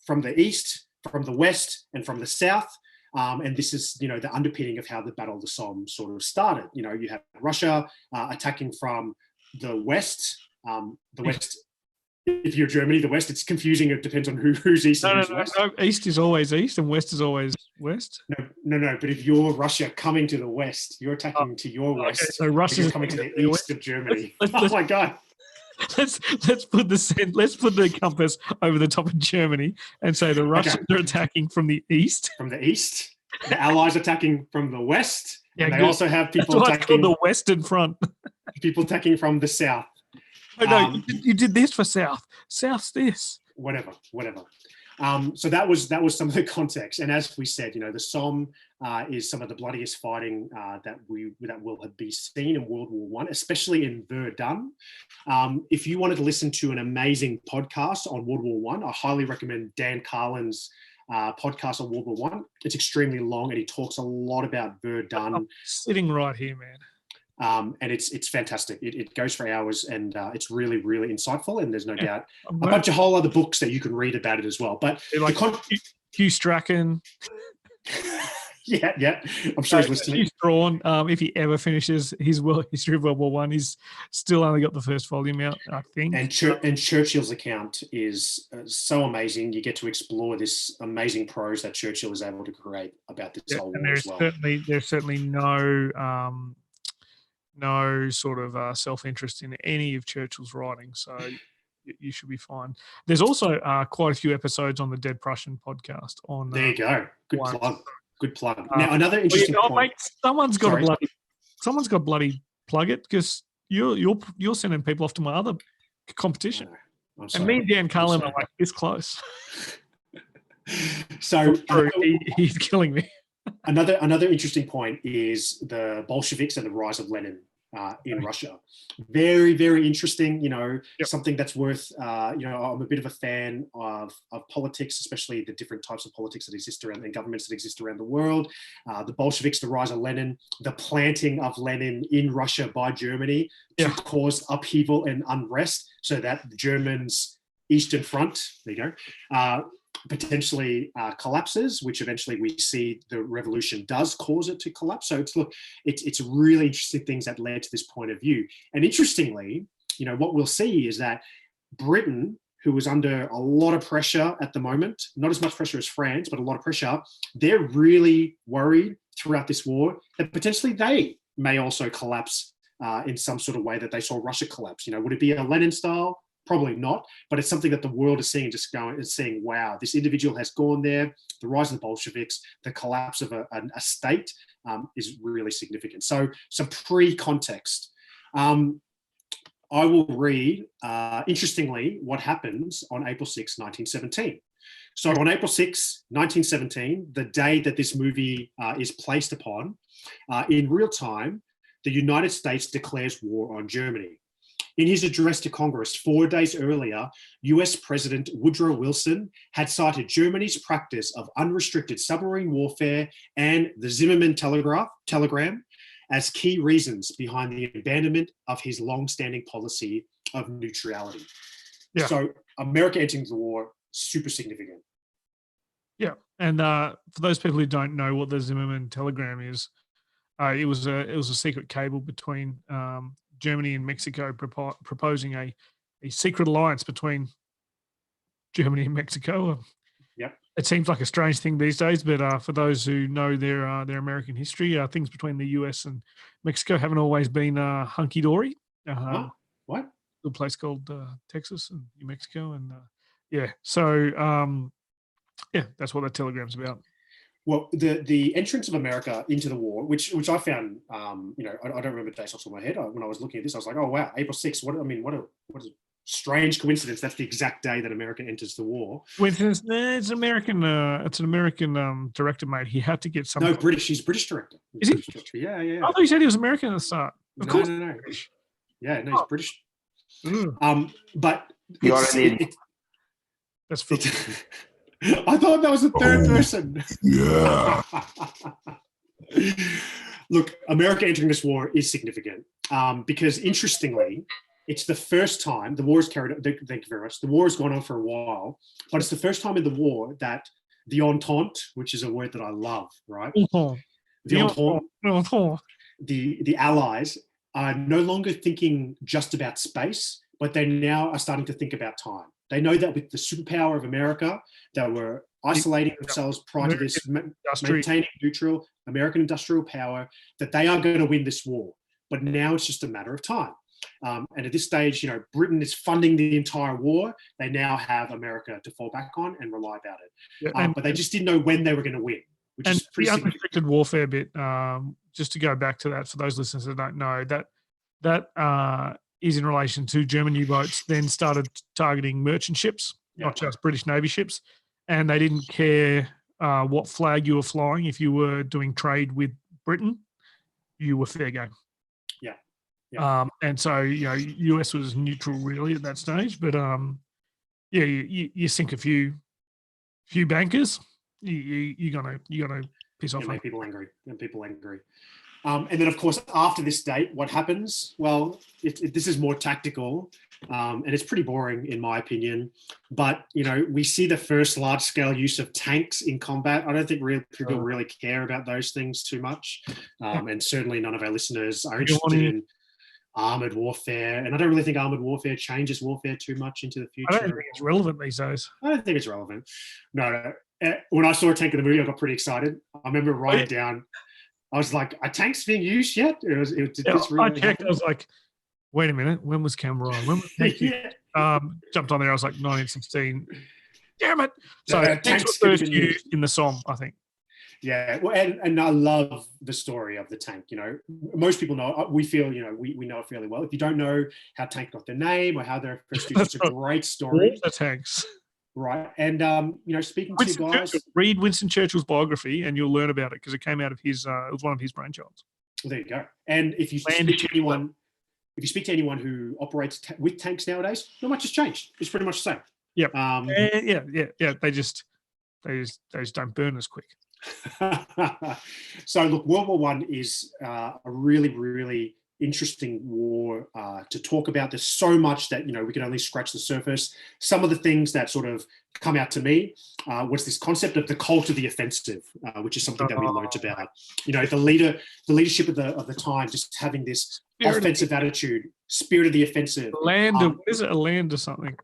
from the east, from the west, and from the south. And this is, the underpinning of how the Battle of the Somme sort of started. You had Russia attacking from the west. The west. If you're Germany, the west, it's confusing. It depends on who's east and who's west. No, east is always east and west is always west. No. But if you're Russia coming to the west, you're attacking to your west. Okay, so Russia's coming to the east of Germany. Oh my God. Let's put the compass over the top of Germany and say the Russians are attacking from the east. From the east. The Allies attacking from the west. Yeah, and they also have people That's attacking the Western Front. People attacking from the south. Oh, no, you did this for South. South's this. Whatever. So that was some of the context. And as we said, the Somme is some of the bloodiest fighting that will be seen in World War One, especially in Verdun. If you wanted to listen to an amazing podcast on World War One, I highly recommend Dan Carlin's podcast on World War One. It's extremely long, and he talks a lot about Verdun. I'm sitting right here, man. And it's fantastic. It goes for hours, and it's really, really insightful. And there's no doubt a bunch of whole other books that you can read about it as well. But like Hugh Strachan. Yeah. I'm sure he's listening. He's drawn. If he ever finishes his history of World War One, he's still only got the first volume out, I think. And Churchill's account is so amazing. You get to explore this amazing prose that Churchill was able to create about this whole war as well. There's certainly no no sort of self-interest in any of Churchill's writing. So you should be fine. There's also quite a few episodes on the Dead Prussian podcast. There you go. Good once. plug. Good plug. Now, another interesting point. Mate, someone's got to bloody plug it, because you're sending people off to my other competition. And me and Dan Carlin are like this close. So he's killing me. Another interesting point is the Bolsheviks and the rise of Lenin in Russia. Very, very interesting. Something that's worth. I'm a bit of a fan of politics, especially the different types of politics that exist around and governments that exist around the world. The Bolsheviks, the rise of Lenin, the planting of Lenin in Russia by Germany to cause upheaval and unrest, so that the Germans' Eastern Front, there you go, potentially collapses, which eventually we see the revolution does cause it to collapse. So it's really interesting things that led to this point of view. And interestingly, what we'll see is that Britain, who was under a lot of pressure at the moment, not as much pressure as France, but a lot of pressure, they're really worried throughout this war that potentially they may also collapse in some sort of way that they saw Russia collapse. Would it be a Lenin style? Probably not, but it's something that the world is seeing, seeing, wow, this individual has gone there. The rise of the Bolsheviks, the collapse of a state is really significant. So some pre-context. I will read, interestingly, what happens on April 6, 1917. So on April 6, 1917, the day that this movie is placed upon, in real time, the United States declares war on Germany. In his address to Congress 4 days earlier, US President Woodrow Wilson had cited Germany's practice of unrestricted submarine warfare and the Zimmermann telegram as key reasons behind the abandonment of his long-standing policy of neutrality. Yeah. So America entering the war, super significant. Yeah, and for those people who don't know what the Zimmermann telegram is, it was a secret cable between Germany and Mexico proposing a secret alliance between Germany and Mexico. Yep. It seems like a strange thing these days, but for those who know their American history, things between the US and Mexico haven't always been hunky-dory. What? A place called Texas and New Mexico. And so that's what that telegram's about. Well, the entrance of America into the war, which I found, I don't remember dates off the top of my head. When I was looking at this, I was like, oh wow, April 6th. What a strange coincidence. That's the exact day that America enters the war. It's an American. It's an American director, mate. He had to get some. No, British. He's a British director. Is he? Director. Yeah. I thought you said he was American at the start. Of course. No. Yeah, no, he's British. But you already need. That's. I thought that was the third person. Yeah. Look, America entering this war is significant because, interestingly, it's the first time the war is carried on. Thank you very much. The war has gone on for a while, but it's the first time in the war that the Entente, which is a word that I love, right? The Entente, the Allies are no longer thinking just about space, but they now are starting to think about time. They know that with the superpower of America, that were isolating themselves prior to this, maintaining neutral American industrial power, that they are going to win this war. But now it's just a matter of time. And at this stage, Britain is funding the entire war. They now have America to fall back on and rely about it. But they just didn't know when they were going to win, which is pretty significant. Unrestricted warfare bit, just to go back to that, for those listeners that don't know, that is in relation to German U-boats then started targeting merchant ships, not just British Navy ships, and they didn't care what flag you were flying. If you were doing trade with Britain, you were fair game. Yeah. And so, US was neutral really at that stage, but you sink a few bankers, you're gonna piss off. Make people angry. And then, of course, after this date, what happens? Well, this is more tactical, and it's pretty boring in my opinion. But we see the first large-scale use of tanks in combat. I don't think people really care about those things too much, and certainly none of our listeners are interested in armored warfare. And I don't really think armored warfare changes warfare too much into the future. I don't think it's relevant these days. I don't think it's relevant. No. When I saw a tank in the movie, I got pretty excited. I remember writing down. I was like, are tanks being used yet? Did Yeah, this really I checked. happen? I was like, wait a minute. When was Canberra? When was tanks used? Yeah. Jumped on there. I was like 1916. Damn it! So Yeah, tanks were tanks could have first been used in the Somme, I think. Yeah, well, and I love the story of the tank. You know, most people know. We feel, you know, we know it fairly well. If you don't know how tank got their name or how they're first used, it's a great story, The tanks. right? And you know, speaking to Winston guys, Churchill. Read Winston Churchill's biography, and you'll learn about it because it came out of his. It was one of his brainchilds. there you go. And if you speak to anyone who operates with tanks nowadays, not much has changed. It's pretty much the same. Yep. Yeah. They just don't burn as quick. So look, World War One is a really, really interesting war to talk about. There's so much that, you know, we can only scratch the surface. Some of the things that sort of come out to me was this concept of the cult of the offensive, which is something that we learned about. You know, the leadership of the time, just having this offensive attitude, spirit of the offensive. Is it a land or something?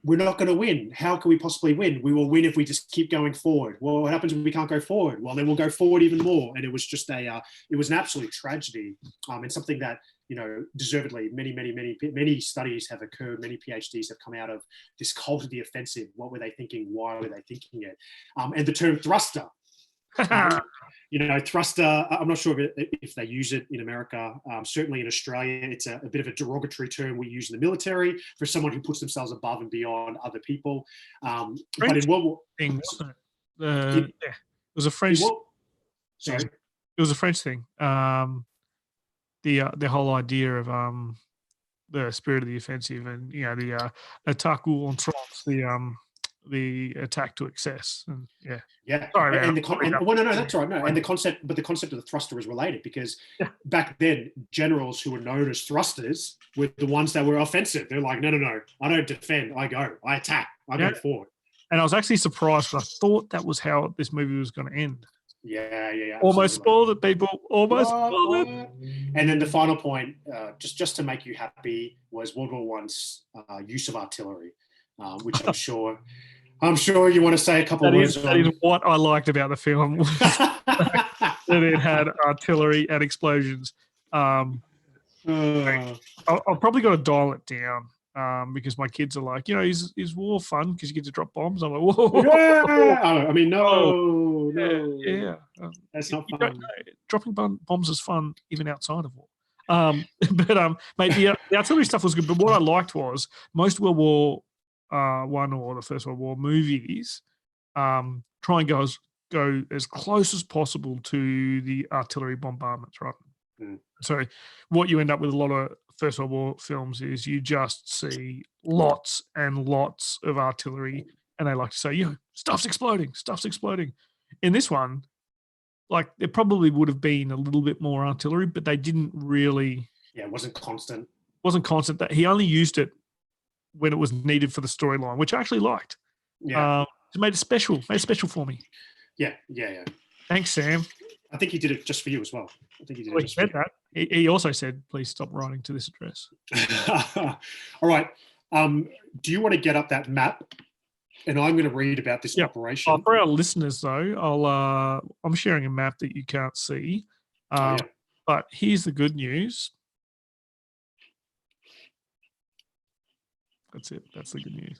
We're not going to win. How can we possibly win? We will win if we just keep going forward. Well, what happens when we can't go forward? Well, then we'll go forward even more. And it was just it was an absolute tragedy, and something that, you know, deservedly many studies have occurred. Many PhDs have come out of this cult of the offensive. What were they thinking? Why were they thinking it? And the term thruster. You know, thruster, I'm not sure if they use it in America. Certainly in Australia, it's a bit of a derogatory term we use in the military for someone who puts themselves above and beyond other people. But in World War... Thing, wasn't it? It was a French... Sorry? It was a French thing. The whole idea of the spirit of the offensive and, you know, the attaque ou outrance, the attack to excess. And sorry, man. That's all right. No, and the concept of the thruster is related because back then generals who were known as thrusters were the ones that were offensive. They're like, no, I don't defend, I go, I attack, I go forward. And I was actually surprised because I thought that was how this movie was going to end. Yeah. Almost spoiled it, people. Almost spoiled it. And then the final point, just to make you happy, was World War I's use of artillery, which I'm sure you want to say a couple of words on. That is what I liked about the film. That it had artillery and explosions. I've probably got to dial it down because my kids are like, you know, is war fun because you get to drop bombs? I'm like, whoa. Yeah. I mean, no. Yeah. That's not fun. Dropping bombs is fun even outside of war. Mate, the artillery stuff was good. But what I liked was most World War One or the First World War movies try and go as close as possible to the artillery bombardments, right? So what you end up with a lot of First World War films is you just see lots and lots of artillery, and they like to say, stuff's exploding. In this one, like, there probably would have been a little bit more artillery, but they didn't really... Yeah, it wasn't constant. That he only used it when it was needed for the storyline, which I actually liked. Yeah. It made it special for me. Yeah. Thanks, Sam. I think he did it just for you as well. I think he did it just for you. That. He also said, please stop writing to this address. All right. Do you want to get up that map? And I'm going to read about this operation. For our listeners, though, I'm sharing a map that you can't see. But here's the good news. That's it. That's the good news.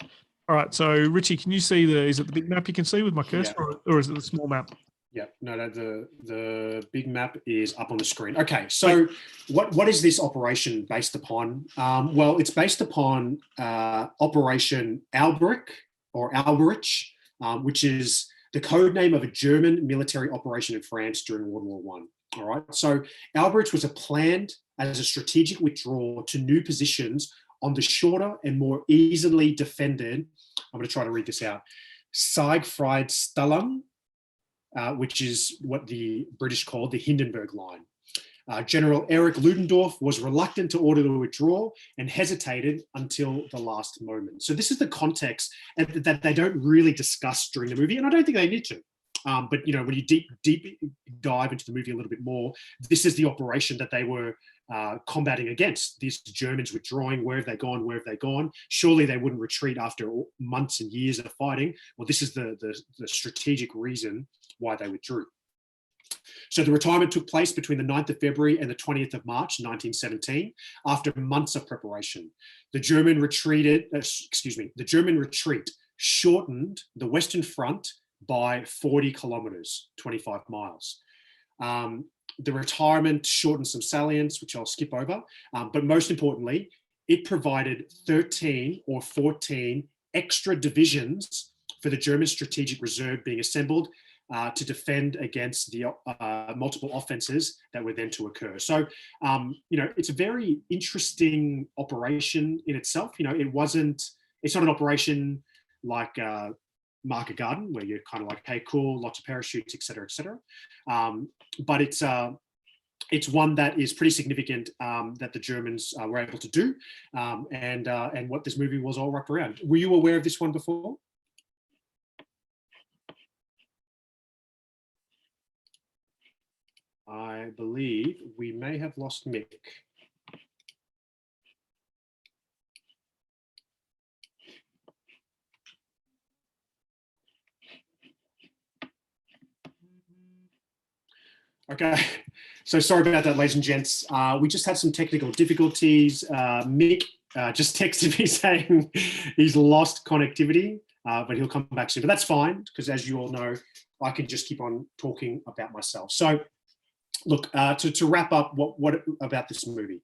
All right. So, Richie, can you see is it the big map you can see with my cursor, or is it the small map? Yeah. No. The big map is up on the screen. Okay. So, what is this operation based upon? Well, it's based upon Operation Albrecht or Alberich, which is the code name of a German military operation in France during World War One. All right. So, Alberich was planned as a strategic withdrawal to new positions on the shorter and more easily defended, I'm going to try to read this out, Siegfriedstellung, which is what the British called the Hindenburg Line. General Erich Ludendorff was reluctant to order the withdrawal and hesitated until the last moment. So this is the context that they don't really discuss during the movie, and I don't think they need to. But, you know, when you deep dive into the movie a little bit more, this is the operation that they were combating against. These Germans withdrawing. Where have they gone? Surely they wouldn't retreat after months and years of fighting. Well, this is the strategic reason why they withdrew. So the retirement took place between the 9th of February and the 20th of March, 1917, after months of preparation. The German retreat shortened the Western Front by 40 kilometers, 25 miles. The retirement shortened some salients, which I'll skip over, but most importantly, it provided 13 or 14 extra divisions for the German strategic reserve being assembled to defend against the multiple offenses that were then to occur. So, it's a very interesting operation in itself. It's not an operation like Market Garden, where you're kind of like, hey, cool, lots of parachutes, et cetera, et cetera. But it's one that is pretty significant that the Germans were able to do, and what this movie was all wrapped around. Were you aware of this one before? I believe we may have lost Mick. Okay, so sorry about that, ladies and gents. We just had some technical difficulties. Mick just texted me saying he's lost connectivity, but he'll come back soon. But that's fine, because as you all know, I can just keep on talking about myself. So look, to wrap up, what about this movie?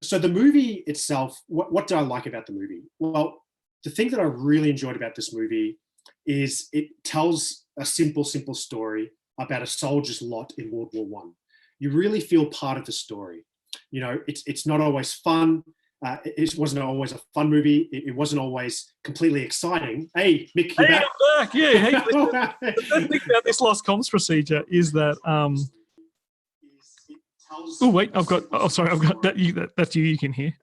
So the movie itself, what do I like about the movie? Well, the thing that I really enjoyed about this movie is it tells a simple story about a soldier's lot in World War One. You really feel part of the story. It's not always fun. It wasn't always a fun movie. It wasn't always completely exciting. Hey, Mick, you back? I'm back. Yeah. Hey, the thing about this lost comms procedure is that. Oh wait, I've got that. That's you. You can hear.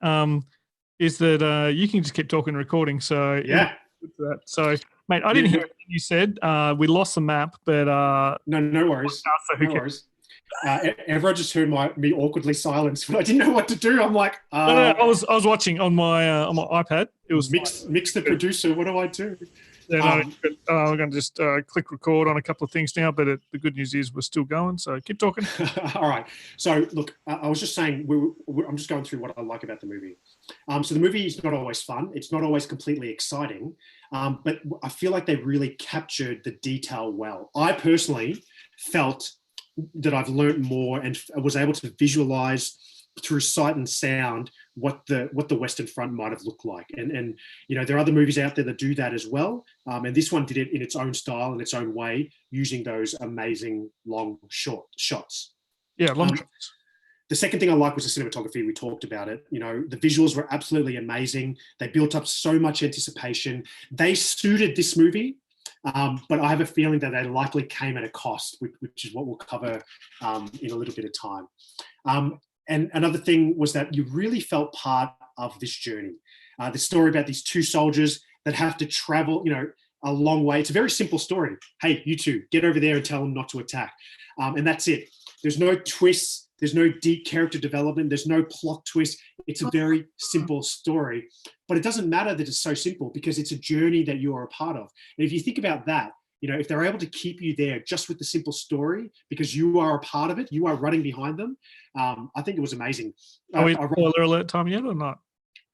Is that you can just keep talking and recording. So yeah. So, mate, I didn't hear what you said. We lost the map, but no worries. No worries. Everyone just heard me awkwardly silence when I didn't know what to do. I'm like, no, I was watching on my iPad. It was Mix the producer. What do I do? Yeah, I'm going to just click record on a couple of things now, but the good news is we're still going. So keep talking. All right. So look, I was just saying, I'm just going through what I like about the movie. So the movie is not always fun. It's not always completely exciting, but I feel like they really captured the detail well. I personally felt that I've learned more and was able to visualize through sight and sound what the Western Front might have looked like. And there are other movies out there that do that as well. And this one did it in its own style, in its own way, using those amazing long short shots. Yeah, long shots. The second thing I liked was the cinematography. We talked about it. The visuals were absolutely amazing. They built up so much anticipation. They suited this movie. But I have a feeling that they likely came at a cost, which is what we'll cover in a little bit of time. And another thing was that you really felt part of this journey. The story about these two soldiers that have to travel, a long way. It's a very simple story. Hey, you two, get over there and tell them not to attack. And that's it. There's no twists. There's no deep character development. There's no plot twist. It's a very simple story. But it doesn't matter that it's so simple because it's a journey that you are a part of. And if you think about that, if they're able to keep you there just with the simple story because you are a part of it, you are running behind them, I think it was amazing. Are we at spoiler alert time yet or not?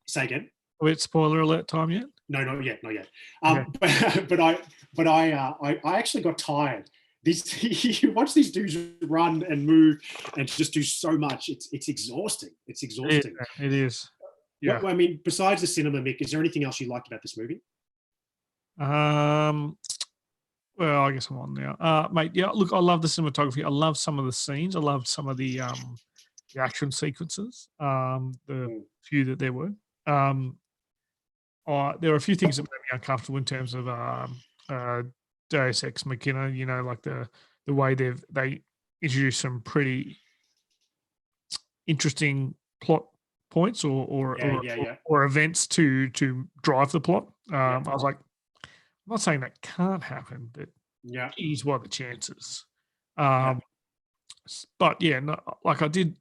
Say again? Are we at spoiler alert time yet? No, not yet. Okay. But I actually got tired. You watch these dudes run and move and just do so much. It's exhausting. It's exhausting. It is. Yeah. I mean, besides the cinema, Mick, is there anything else you liked about this movie? Well, I guess I'm on now, mate. Yeah, look, I love the cinematography. I love some of the scenes. I love some of the action sequences. The few that there were. There are a few things that made me uncomfortable in terms of Deus Ex Machina, like the way they introduce some pretty interesting plot points or events to drive the plot. I was like, I'm not saying that can't happen, but geez, what are the chances? But yeah, no, like I did.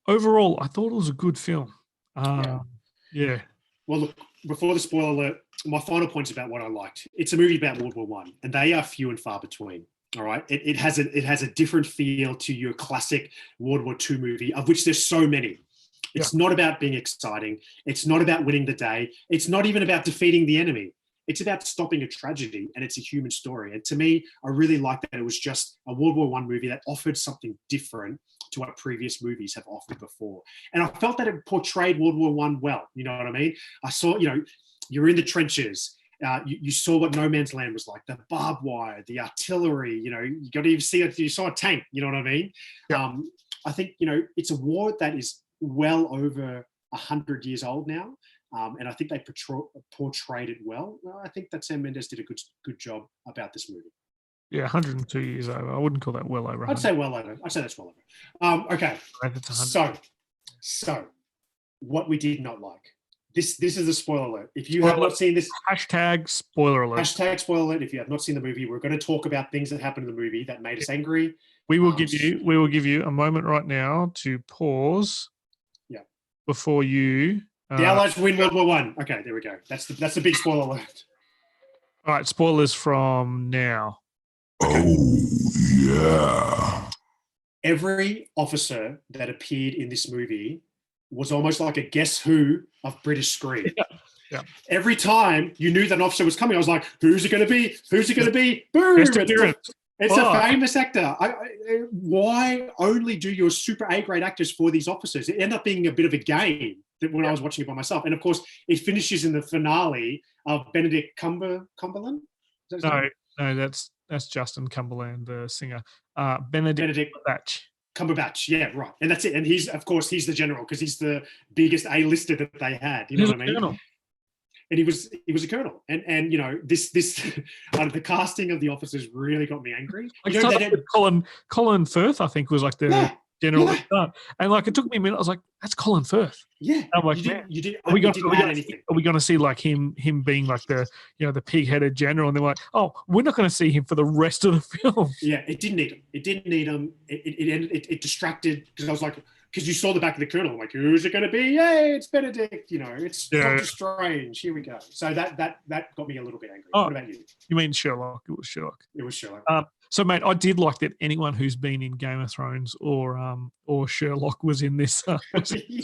Overall, I thought it was a good film. Yeah. Well, look, before the spoiler alert, my final points about what I liked. It's a movie about World War One, and they are few and far between. All right, it has a different feel to your classic World War II movie, of which there's so many. It's not about being exciting. It's not about winning the day. It's not even about defeating the enemy. It's about stopping a tragedy, and it's a human story. And to me, I really like that it was just a World War I movie that offered something different to what previous movies have offered before. And I felt that it portrayed World War I well. You know what I mean? I saw, you're in the trenches. You saw what no man's land was like, the barbed wire, the artillery, you got to even see it. You saw a tank, you know what I mean? Yeah. I think, it's a war that is well over 100 years old now. And I think they portrayed it well. I think that Sam Mendes did a good job about this movie. Yeah, 102 years over. I wouldn't call that well over. I'd say well over. I'd say that's well over. Okay. So what we did not like. This is a spoiler alert. If you have not seen this, hashtag spoiler alert. Hashtag spoiler alert. If you have not seen the movie, we're going to talk about things that happened in the movie that made us angry. We will give you a moment right now to pause. Yeah. Before you. The Allies win World War One. Okay, there we go. That's the big spoiler alert. All right, spoilers from now. Okay. Oh yeah. Every officer that appeared in this movie was almost like a Guess Who of British screen. Yeah. Every time you knew that an officer was coming, I was like, "Who's it going to be? Who's it going to be?" Boom! It's a famous actor. Why only do your super A-grade actors for these officers? It ended up being a bit of a game when I was watching it by myself. And of course, it finishes in the finale of Benedict Cumberland. No, that's Justin Cumberland, the singer. Benedict Cumberbatch, yeah, right. And that's it. And he's the general because he's the biggest A-lister that they had. You know what I mean? Colonel. And he was a colonel, and this the casting of the officers really got me angry. Colin Firth, I think, was like the general, and like it took me a minute. I was like, "That's Colin Firth." Yeah, I'm like, Are we going to see like him being like the the pig-headed general? And they're like, "Oh, we're not going to see him for the rest of the film." Yeah, it didn't need him. It didn't need him. It distracted because I was like. Because you saw the back of the colonel, I'm like, who's it going to be? Yay, it's Benedict. It's Doctor Strange. Here we go. So that got me a little bit angry. What about you? You mean Sherlock? It was Sherlock. It was Sherlock. So, mate, I did like that anyone who's been in Game of Thrones or Sherlock was in this.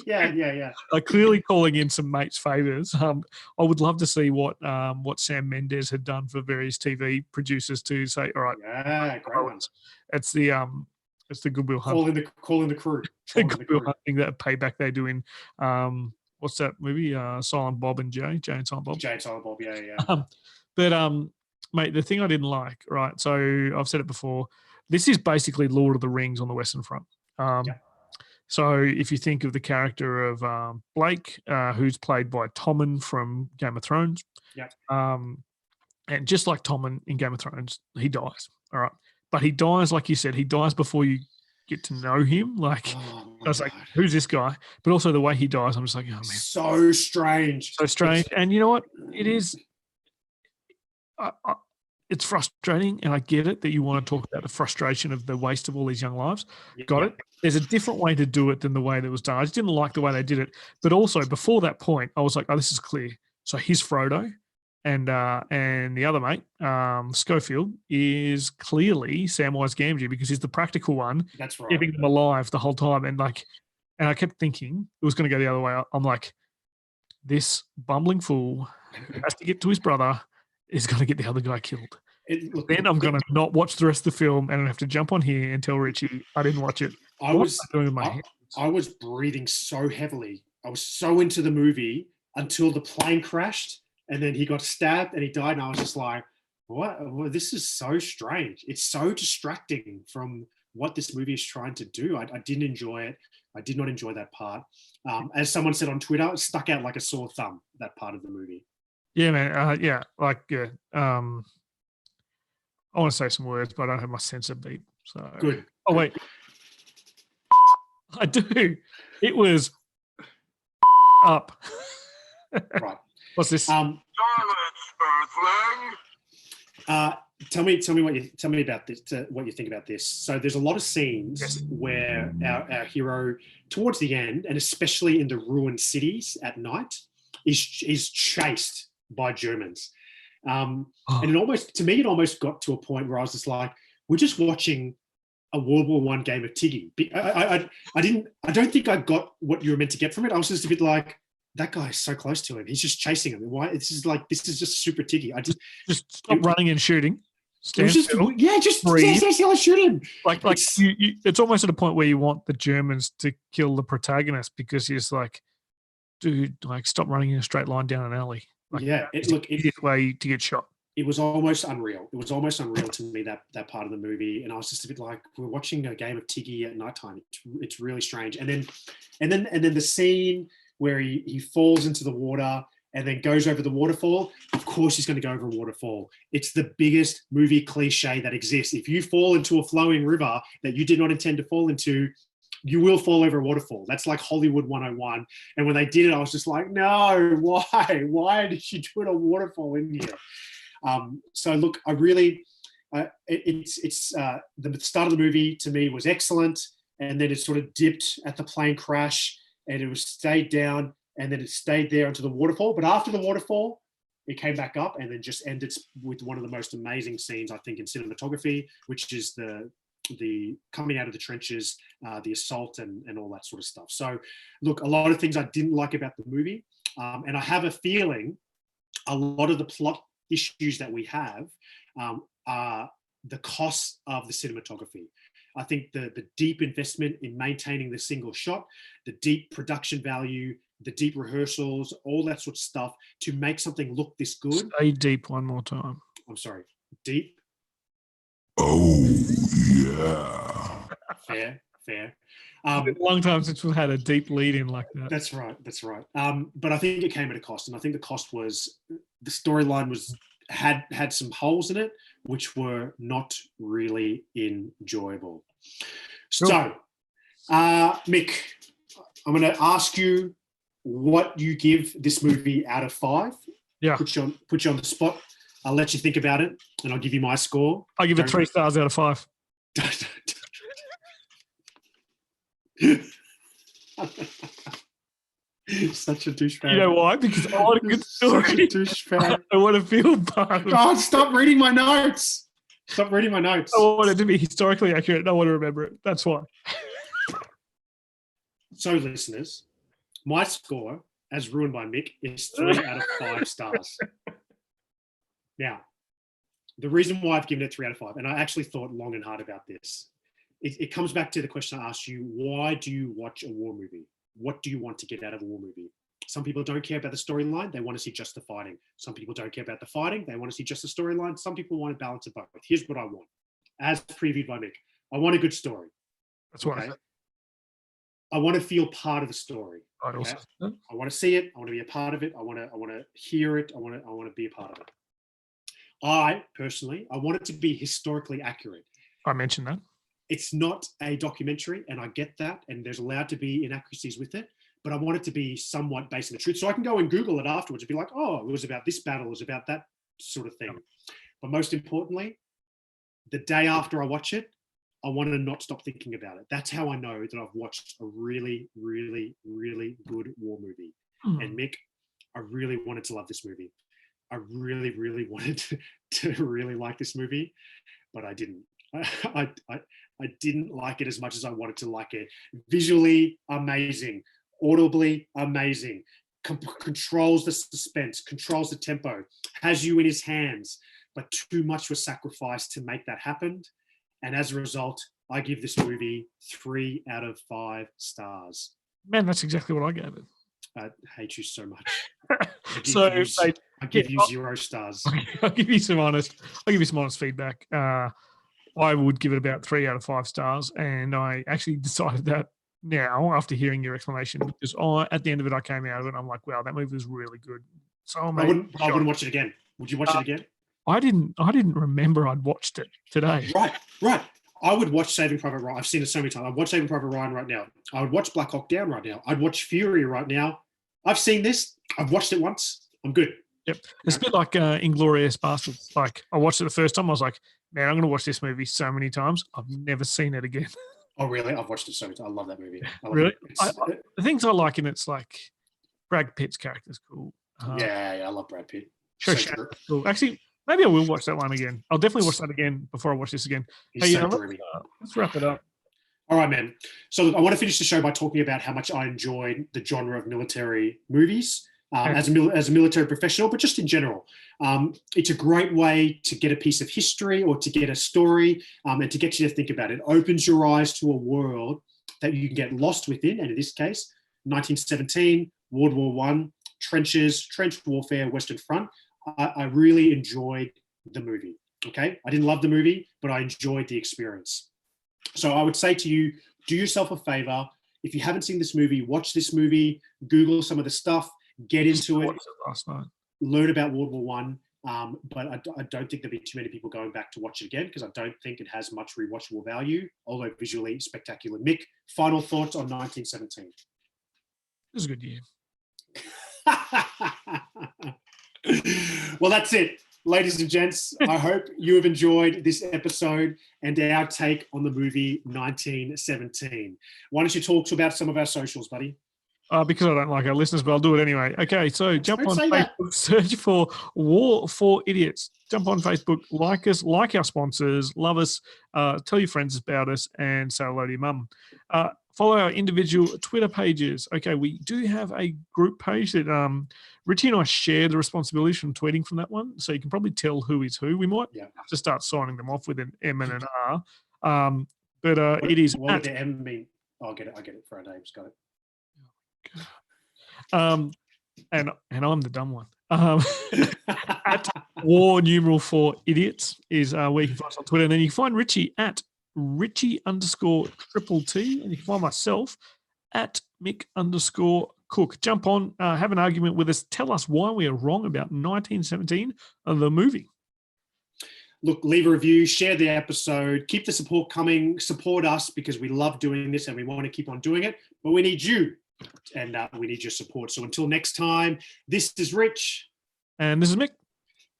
Yeah. Like clearly calling in some mates' favours. I would love to see what Sam Mendes had done for various TV producers to say, all right, yeah, great ones. It's the Goodwill Hunting. Call in the crew. Goodwill Hunting, that payback they do in what's that movie? Silent Bob and Jay and Silent Bob. Jay and Silent Bob, yeah. But mate, the thing I didn't like, right? So I've said it before. This is basically Lord of the Rings on the Western Front. So if you think of the character of Blake, who's played by Tommen from Game of Thrones, and just like Tommen in Game of Thrones, he dies. All right. But he dies, like you said, he dies before you get to know him. Like, I was like, who's this guy? But also the way he dies, I'm just like, oh, man. So strange. And you know what? It is, it's frustrating, and I get it that you want to talk about the frustration of the waste of all these young lives. Got it. There's a different way to do it than the way that was done. I just didn't like the way they did it. But also, before that point, I was like, oh, this is clear. So he's Frodo. And the other mate, Schofield, is clearly Samwise Gamgee because he's the practical one. That's right. Keeping them alive the whole time. And I kept thinking it was going to go the other way. I'm like, this bumbling fool who has to get to his brother is going to get the other guy killed. Then I'm going to not watch the rest of the film and I have to jump on here and tell Richie I didn't watch it. I was breathing so heavily. I was so into the movie until the plane crashed. And then he got stabbed and he died. And I was just like, what? Well, this is so strange. It's so distracting from what this movie is trying to do. I didn't enjoy it. I did not enjoy that part. As someone said on Twitter, it stuck out like a sore thumb, that part of the movie. Yeah, man. I want to say some words, but I don't have my sensor beat. So good. Oh, wait. I do. It was up. Right. What's this? Tell me about this. What you think about this? So there's a lot of scenes where our hero, towards the end, and especially in the ruined cities at night, is chased by Germans. And it almost got to a point where I was just like, we're just watching a World War I game of Tiggy. I don't think I got what you were meant to get from it. I was just a bit like, that guy is so close to him. He's just chasing him. Why? This is just super Tiggy. Just stop running and shooting. Stand still. Shoot him. It's almost at a point where you want the Germans to kill the protagonist because he's like, dude, like stop running in a straight line down an alley. Like, it's the easiest way to get shot. It was almost unreal. It was almost unreal to me, that part of the movie, and I was just a bit like, we're watching a game of Tiggy at nighttime. It's really strange. And then the scene where he falls into the water and then goes over the waterfall. Of course he's going to go over a waterfall. It's the biggest movie cliche that exists. If you fall into a flowing river that you did not intend to fall into, you will fall over a waterfall. That's like Hollywood 101. And when they did it, I was just like, no, why? Why did you do a waterfall in here? So look, I really, the start of the movie to me was excellent. And then it sort of dipped at the plane crash and it was stayed down and then it stayed there onto the waterfall. But after the waterfall, it came back up and then just ended with one of the most amazing scenes, I think, in cinematography, which is the coming out of the trenches, the assault and all that sort of stuff. So look, a lot of things I didn't like about the movie. And I have a feeling a lot of the plot issues that we have are the costs of the cinematography. I think the deep investment in maintaining the single shot, the deep production value, the deep rehearsals, all that sort of stuff to make something look this good. Stay deep one more time. I'm sorry. Deep. Oh, yeah. Fair. It's been a long time since we've had a deep lead in like that. That's right. But I think it came at a cost. And I think the cost was the storyline had some holes in it, which were not really enjoyable. So, Mick, I'm going to ask you what you give this movie out of 5. Yeah. Put you on the spot. I'll let you think about it, and I'll give you my score. I'll give it 3 stars out of 5. Such a douchebag. You know why? Because I want a good story. Such a douchebag. I want to feel part of it. God, stop reading my notes. I want it to be historically accurate and I want to remember it. That's why. So, listeners, my score, as ruined by Mick, is 3 out of 5 stars. Now, the reason why I've given it 3 out of 5, and I actually thought long and hard about this, it comes back to the question I asked you: why do you watch a war movie? What do you want to get out of a war movie? Some people don't care about the storyline. They want to see just the fighting. Some people don't care about the fighting. They want to see just the storyline. Some people want a balance of both. Here's what I want. As previewed by Mick, I want a good story. That's what I said. I want to feel part of the story. Okay? I want to see it. I want to be a part of it. I want to hear it. I want to be a part of it. I personally want it to be historically accurate. I mentioned that. It's not a documentary, and I get that, and there's allowed to be inaccuracies with it, but I want it to be somewhat based on the truth. So I can go and Google it afterwards and be like, oh, it was about this battle, it was about that sort of thing. But most importantly, the day after I watch it, I want to not stop thinking about it. That's how I know that I've watched a really, really, really good war movie. And Mick, I really wanted to love this movie. I really, really wanted to really like this movie, but I didn't. I didn't like it as much as I wanted to like it. Visually amazing, audibly amazing, controls the suspense, controls the tempo, has you in his hands, but too much was sacrificed to make that happen. And as a result, I give this movie 3 out of 5 stars. Man, that's exactly what I gave it. I hate you so much. I give you 0 stars. I'll give you some honest feedback. I would give it about 3 out of 5 stars, and I actually decided that now after hearing your explanation, because at the end of it, I came out of it and I'm like, wow, that movie was really good. So I wouldn't watch it again. Would you watch it again? I didn't remember I'd watched it today. Right. I would watch Saving Private Ryan. I've seen it so many times. I'd watch Saving Private Ryan right now. I would watch Black Hawk Down right now. I'd watch Fury right now. I've seen this. I've watched it once. I'm good. Yep. It's a bit like Inglourious Basterds. Like, I watched it the first time. I was like, man, I'm going to watch this movie so many times. I've never seen it again. Oh, really? I've watched it so many times. I love that movie. Really? The things I like in it's like Brad Pitt's character's cool. Yeah, I love Brad Pitt. Sure, so cool. Actually, Maybe I will watch that one again. I'll definitely watch that again before I watch this again. He's Hey, so let's, dreamy. let's wrap it up. All right, man. So look, I want to finish the show by talking about how much I enjoyed the genre of military movies as a military professional, but just in general. It's a great way to get a piece of history or to get a story and to get you to think about it. It opens your eyes to a world that you can get lost within. And in this case, 1917, World War I, trenches, trench warfare, Western Front. I really enjoyed the movie. Okay. I didn't love the movie, but I enjoyed the experience. So I would say to you, do yourself a favor. If you haven't seen this movie, watch this movie, Google some of the stuff, get into it, last night. Learn about World War I. But I don't think there'll be too many people going back to watch it again because I don't think it has much rewatchable value, although visually spectacular. Mick, final thoughts on 1917? It was a good year. Well, that's it. Ladies and gents, I hope you have enjoyed this episode and our take on the movie 1917. Why don't you talk about some of our socials, buddy? Because I don't like our listeners, but I'll do it anyway. Okay, so jump on Facebook, search for War for Idiots. Jump on Facebook, like us, like our sponsors, love us, tell your friends about us, and say hello to your mum. Follow our individual Twitter pages. Okay, we do have a group page that Richie and I share the responsibility from tweeting from that one, so you can probably tell who is who. We might have to start signing them off with an M and an R. It is. What would the M mean? Oh, I get it for our names. Got it. And I'm the dumb one. At War numeral 4 Idiots is where you can find us on Twitter. And then you can find Richie at Richie_T. And you can find myself at Mick_Cook. Jump on, have an argument with us. Tell us why we are wrong about 1917, the movie. Look, leave a review, share the episode, keep the support coming, support us because we love doing this and we want to keep on doing it. But we need you. And we need your support. So until next time, this is Rich. And this is Mick.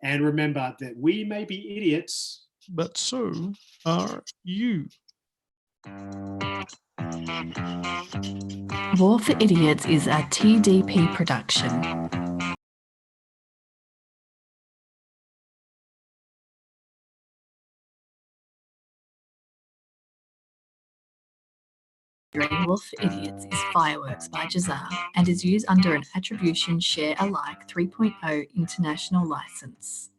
And remember that we may be idiots, but so are you. War for Idiots is a TDP production. War for Idiots is Fireworks by Jazar and is used under an Attribution Share Alike 3.0 international license.